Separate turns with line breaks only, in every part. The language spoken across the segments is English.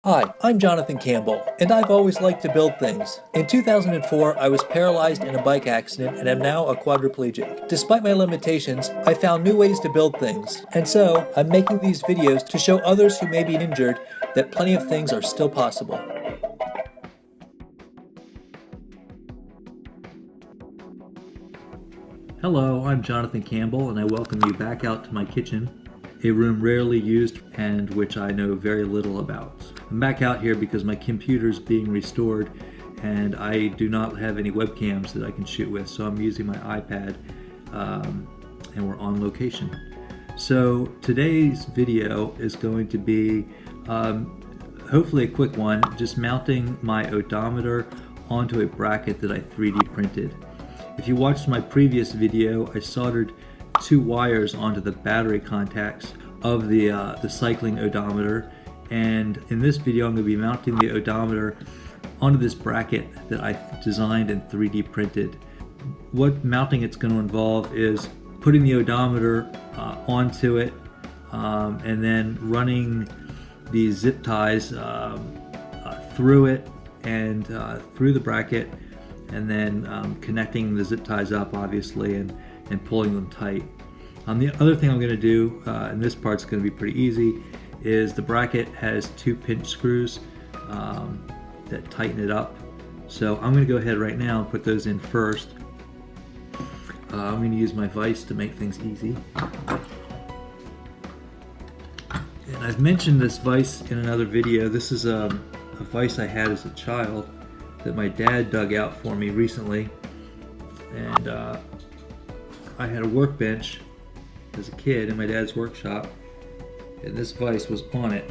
Hi, I'm Jonathan Campbell, and I've always liked to build things. In 2004, I was paralyzed in a bike accident and am now a quadriplegic. Despite my limitations, I found new ways to build things, and so I'm making these videos to show others who may be injured that plenty of things are still possible. Hello, I'm Jonathan Campbell, and I welcome you back out to my kitchen, a room rarely used and which I know very little about. I'm back out here because my computer's being restored and I do not have any webcams that I can shoot with, so I'm using my iPad and we're on location. So today's video is going to be hopefully a quick one, just mounting my odometer onto a bracket that I 3D printed. If you watched my previous video, I soldered two wires onto the battery contacts of the cycling odometer, and in this video I'm going to be mounting the odometer onto this bracket that I designed and 3D printed. What mounting it's going to involve is putting the odometer onto it and then running these zip ties through it and through the bracket, and then connecting the zip ties up obviously and pulling them tight. The other thing I'm going to do, and this part's going to be pretty easy, is the bracket has two pinch screws that tighten it up. So I'm going to go ahead right now and put those in first. I'm going to use my vise to make things easy. And I've mentioned this vise in another video. This is a vise I had as a child that my dad dug out for me recently. And I had a workbench as a kid in my dad's workshop, and this vise was on it.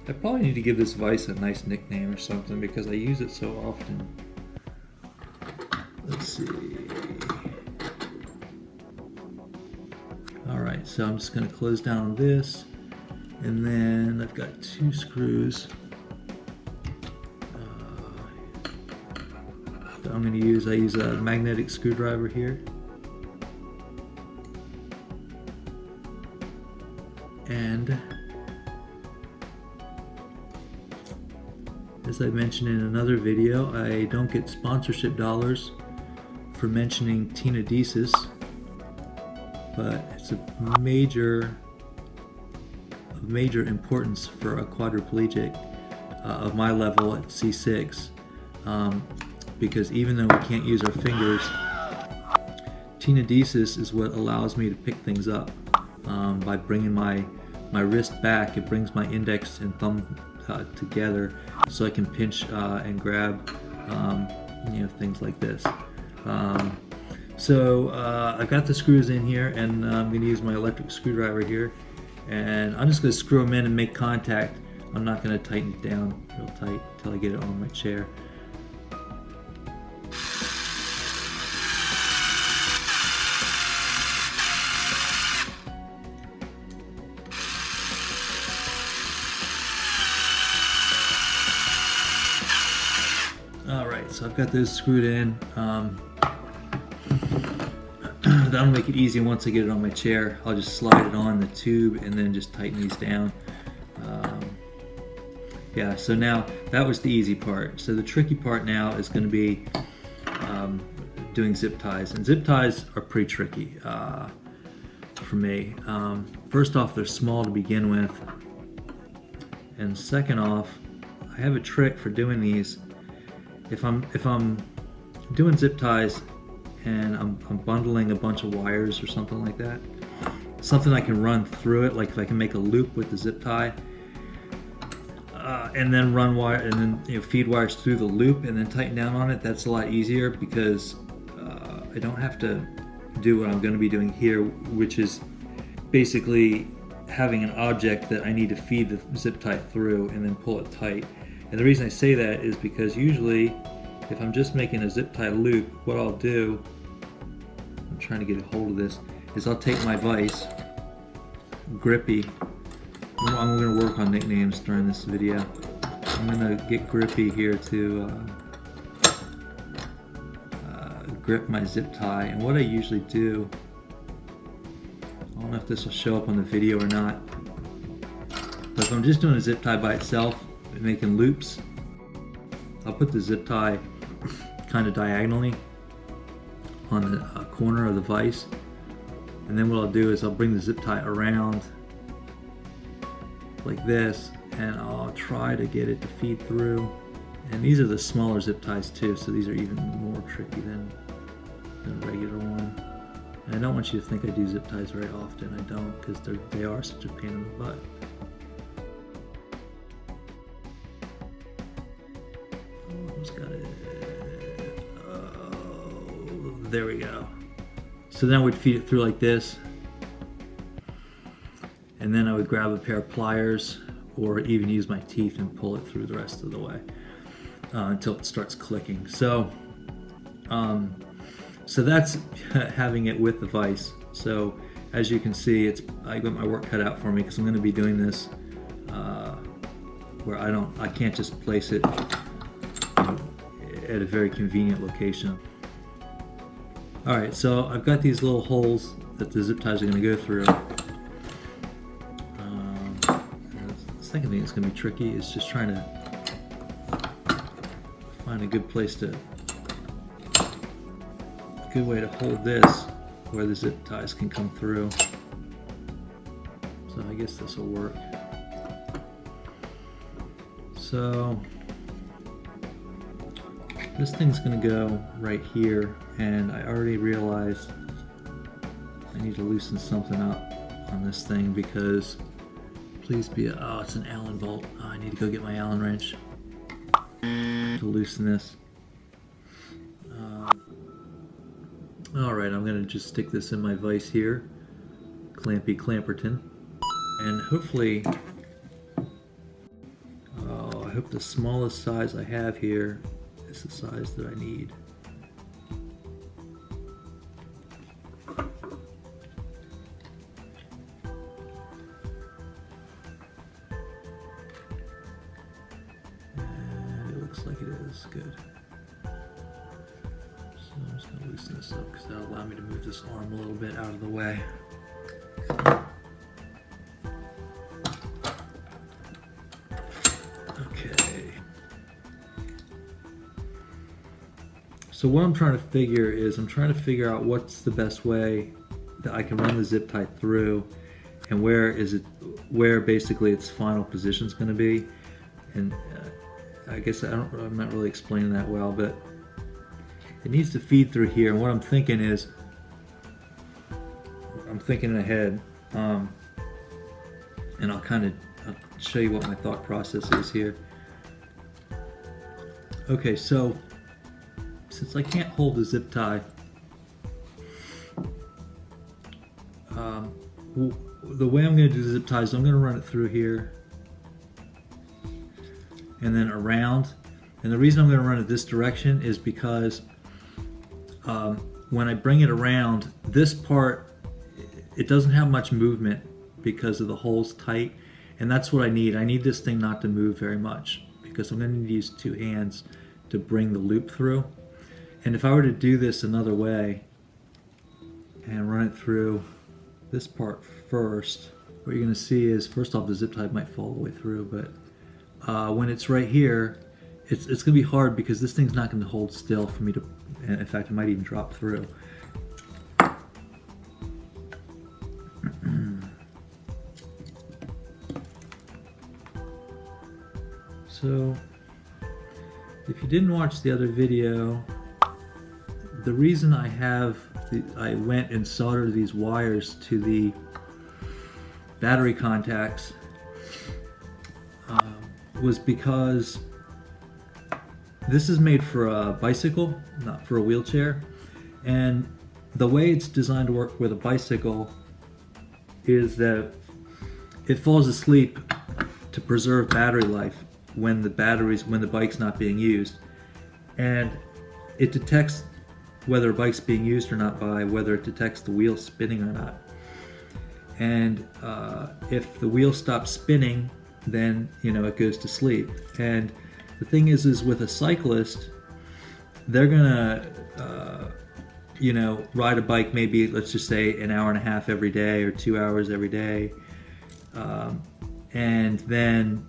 I probably need to give this vise a nice nickname or something because I use it so often. Let's see. Alright, so I'm just going to close down on this, and then I've got two screws that I'm going to use. I use a magnetic screwdriver here. And as I mentioned in another video, I don't get sponsorship dollars for mentioning Tenodesis, but it's of major importance for a quadriplegic of my level at C6, because even though we can't use our fingers, Tenodesis is what allows me to pick things up. By bringing my wrist back, it brings my index and thumb together so I can pinch and grab things like this. So I've got the screws in here, and I'm going to use my electric screwdriver here, and I'm just going to screw them in and make contact. I'm not going to tighten it down real tight until I get it on my chair. Alright, so I've got those screwed in. That'll make it easy. Once I get it on my chair, I'll just slide it on the tube and then just tighten these down. Yeah, so now that was the easy part. So the tricky part now is going to be doing zip ties. And zip ties are pretty tricky for me. First off, they're small to begin with. And second off, I have a trick for doing these. If I'm doing zip ties and I'm bundling a bunch of wires or something like that, something I can run through it, like if I can make a loop with the zip tie and then run wire and then feed wires through the loop and then tighten down on it, that's a lot easier because I don't have to do what I'm going to be doing here, which is basically having an object that I need to feed the zip tie through and then pull it tight. And the reason I say that is because usually if I'm just making a zip tie loop, what I'll do, I'm trying to get a hold of this, is I'll take my vise, Grippy. I'm going to work on nicknames during this video. I'm going to get Grippy here to grip my zip tie. And what I usually do, I don't know if this will show up on the video or not, But if I'm just doing a zip tie by itself, making loops, I'll put the zip tie kind of diagonally on the corner of the vise, and then what I'll do is I'll bring the zip tie around like this, and I'll try to get it to feed through. And these are the smaller zip ties too, so these are even more tricky than a regular one. And I don't want you to think I do zip ties very often. I don't, because they are such a pain in the butt. Almost got it. Oh, there we go. So then I would feed it through like this, and then I would grab a pair of pliers or even use my teeth and pull it through the rest of the way until it starts clicking. So that's having it with the vise. So as you can see, I got my work cut out for me, because I'm going to be doing this where I can't just place it at a very convenient location. Alright, so I've got these little holes that the zip ties are going to go through. The second thing that's going to be tricky is just trying to find a good way to hold this where the zip ties can come through. So I guess this will work. So this thing's going to go right here, and I already realized I need to loosen something up on this thing, because please be oh, it's an Allen bolt. Oh, I need to go get my Allen wrench to loosen this. Alright, I'm going to just stick this in my vise here, Clampy Clamperton, and hopefully, I hope the smallest size I have here is the size that I need. And it looks like it is good. So I'm just going to loosen this up, because that'll allow me to move this arm a little bit out of the way. Okay. So what I'm trying to figure is, I'm trying to figure out what's the best way that I can run the zip tie through, and where basically its final position is going to be. And I guess I'm not really explaining that well, but it needs to feed through here. And what I'm thinking is, I'm thinking ahead, and I'll show you what my thought process is here. Okay, so since I can't hold the zip tie, the way I'm going to do the zip tie is I'm going to run it through here and then around. And the reason I'm going to run it this direction is because when I bring it around, this part, it doesn't have much movement because of the holes tight, and that's what I need. I need this thing not to move very much, because I'm going to need to use two hands to bring the loop through. And if I were to do this another way and run it through this part first, what you're going to see is, first off, the zip tie might fall all the way through, but when it's right here, it's going to be hard, because this thing's not going to hold still for me to, in fact, it might even drop through. So, if you didn't watch the other video, the reason I went and soldered these wires to the battery contacts was because this is made for a bicycle, not for a wheelchair. And the way it's designed to work with a bicycle is that it falls asleep to preserve battery life when the bike's not being used. And it detects whether a bike's being used or not by whether it detects the wheel spinning or not. And if the wheel stops spinning, then it goes to sleep. And the thing is with a cyclist, they're gonna ride a bike maybe, let's just say, an hour and a half every day or 2 hours every day. and then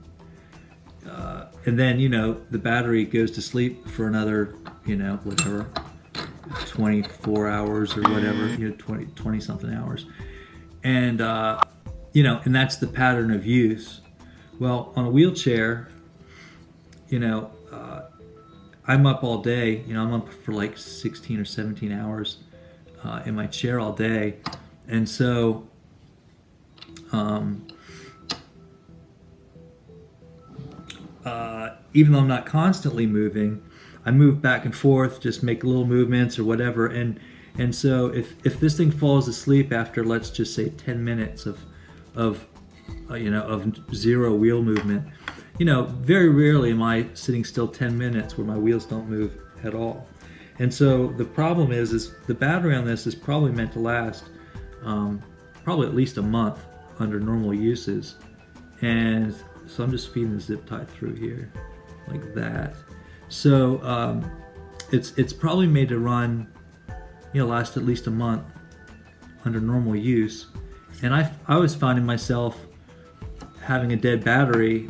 you know, the battery goes to sleep for another, you know, whatever, 24 hours or whatever, you know, 20 something hours. And, you know, and that's the pattern of use. Well, on a wheelchair, you know, I'm up all day, you know, I'm up for like 16 or 17 hours in my chair all day. And so, even though I'm not constantly moving, I move back and forth, just make little movements or whatever. And so if this thing falls asleep after, let's just say 10 minutes of you know, of zero wheel movement, you know, very rarely am I sitting still 10 minutes where my wheels don't move at all. And so the problem is the battery on this is probably meant to last probably at least a month under normal uses. And so I'm just feeding the zip tie through here like that. So it's probably made to run, you know, last at least a month under normal use. And I was finding myself having a dead battery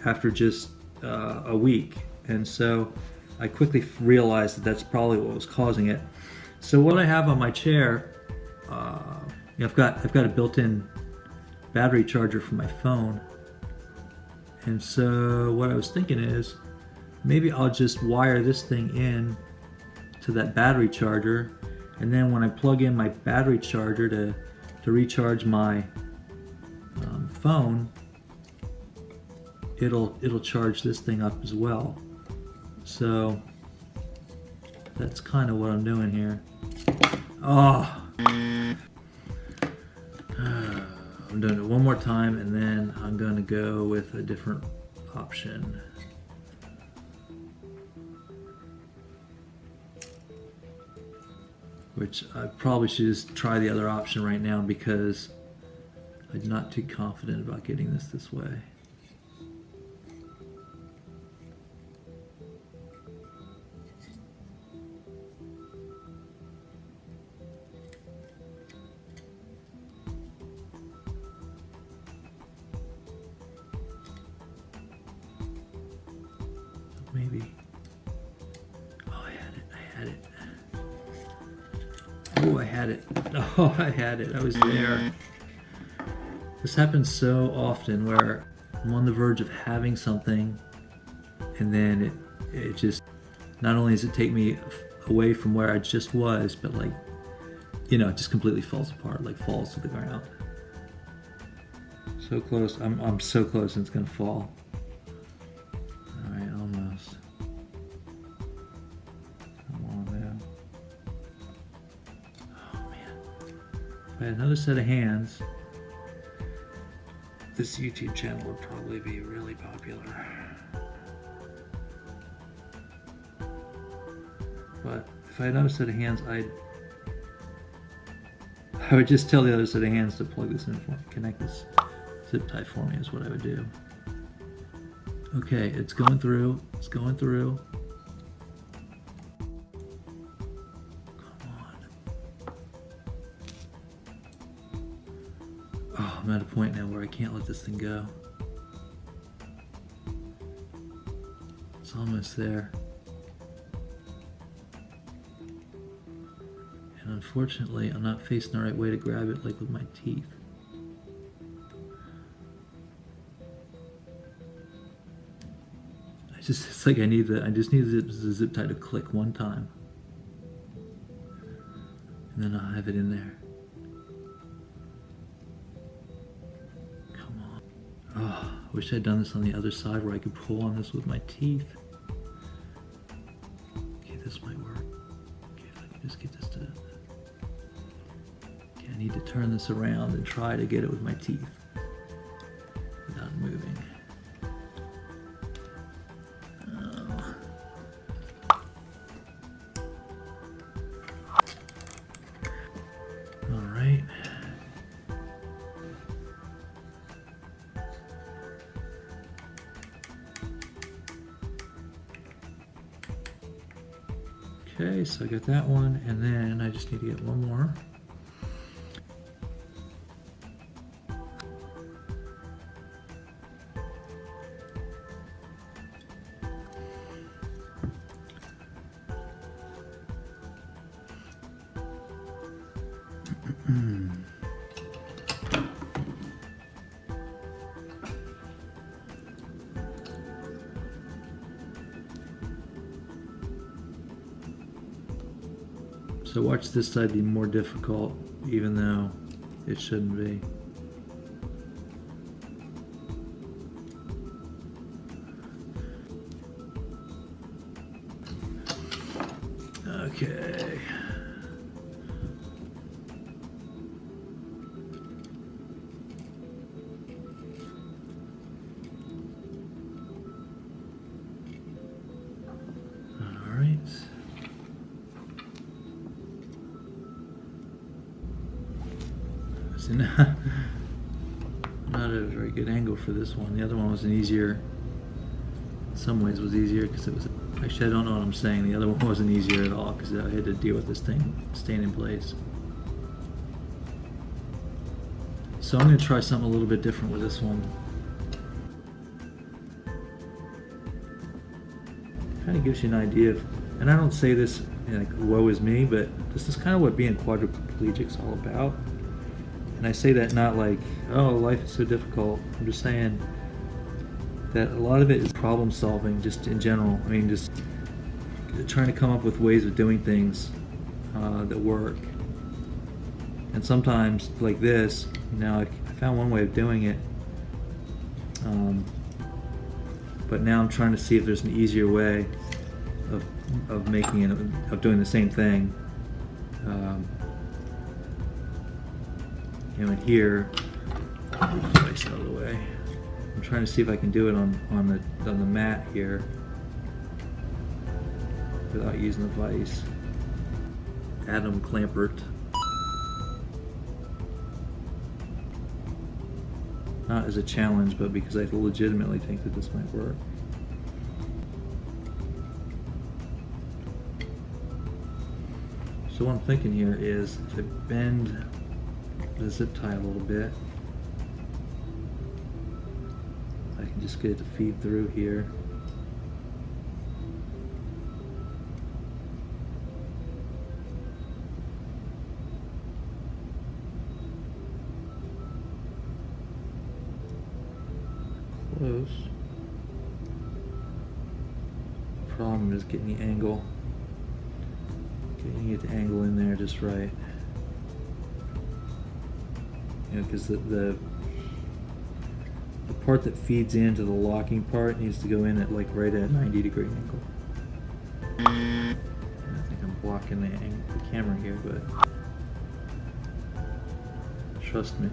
after just a week. And so I quickly realized that that's probably what was causing it. So what I have on my chair, you know, I've got a built-in battery charger for my phone. And so what I was thinking is, maybe I'll just wire this thing in to that battery charger, and then when I plug in my battery charger to recharge my phone, it'll charge this thing up as well. So that's kind of what I'm doing here. Oh, I'm doing it one more time, and then I'm going to go with a different option. Which I probably should just try the other option right now because I'm not too confident about getting this way. Maybe. Oh, I had it. Oh, I had it. Oh, I had it. I was there. This happens so often where I'm on the verge of having something, and then it just, not only does it take me away from where I just was, but like, you know, it just completely falls apart, like falls to the ground. So close. I'm so close and it's gonna fall. All right, almost. Come on now. Oh man. If I had another set of hands, this YouTube channel would probably be really popular. But if I had another set of hands, I would just tell the other set of hands to plug this in for me, connect this zip tie for me is what I would do. Okay, it's going through. It's going through. Come on. Oh, I'm at a point now where I can't let this thing go. It's almost there. And unfortunately, I'm not facing the right way to grab it, like with my teeth. It's like I just need the zip tie to click one time, and then I'll have it in there. Come on. Oh, I wish I'd done this on the other side where I could pull on this with my teeth. Okay, this might work. Okay, if I can just get this to... Okay, I need to turn this around and try to get it with my teeth without moving. Okay, so I got that one, and then I just need to get one more. So watch this side be more difficult, even though it shouldn't be. Okay. All right. So now, not a very good angle for this one. The other one was an easier, in some ways was easier because it was, actually I don't know what I'm saying. The other one wasn't easier at all because I had to deal with this thing staying in place. So I'm going to try something a little bit different with this one. Kind of gives you an idea of, and I don't say this like woe is me, but this is kind of what being quadriplegic is all about. And I say that not like, oh, life is so difficult. I'm just saying that a lot of it is problem solving, just in general. I mean, just trying to come up with ways of doing things that work. And sometimes, like this, you know, I found one way of doing it, but now I'm trying to see if there's an easier way of making it, of doing the same thing. You know, and here, move the device out of the way. I'm trying to see if I can do it on the mat here without using the vise. Adam Clampert. Not as a challenge, but because I legitimately think that this might work. So what I'm thinking here is if I bend the zip tie a little bit, I can just get it to feed through here. Close. Problem is getting the angle, getting it to angle in there just right. You know, because the part that feeds into the locking part needs to go in at like right at 90-degree angle. And I think I'm blocking the camera here, but trust me,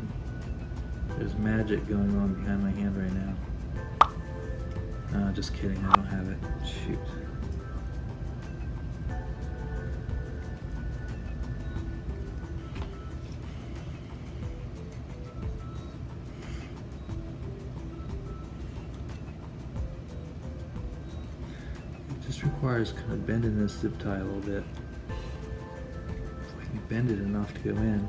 there's magic going on behind my hand right now. Just kidding, I don't have it. Shoot. It just requires kind of bending this zip tie a little bit. If I can bend it enough to go in.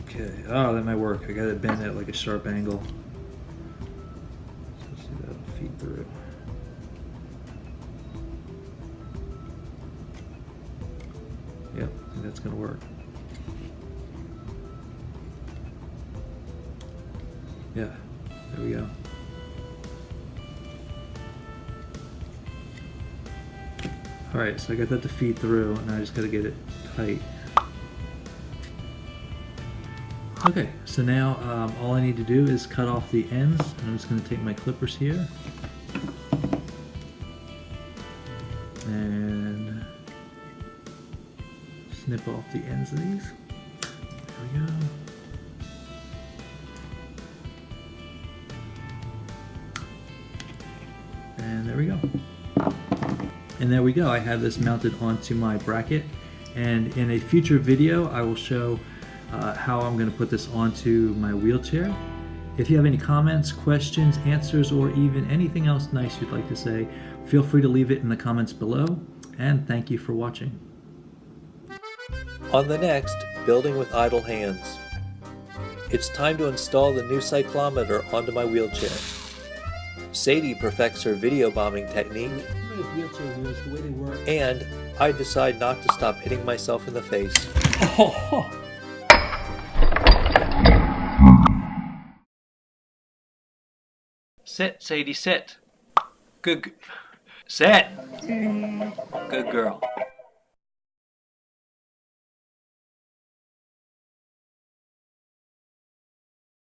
Okay, oh, that might work. I got it bent at like a sharp angle. So see that'll feed through. Yep, I think that's gonna work. Yeah, there we go. All right, so I got that to feed through, and I just gotta get it tight. Okay, so now all I need to do is cut off the ends. I'm just going to take my clippers here and snip off the ends of these. There we go. And there we go. And there we go. I have this mounted onto my bracket, and in a future video I will show how I'm going to put this onto my wheelchair. If you have any comments, questions, answers, or even anything else nice you'd like to say, feel free to leave it in the comments below, and thank you for watching. On the next, building with idle hands. It's time to install the new cyclometer onto my wheelchair. Sadie perfects her video bombing technique, and I decide not to stop hitting myself in the face. Sit, Sadie, sit. Sit! Good girl.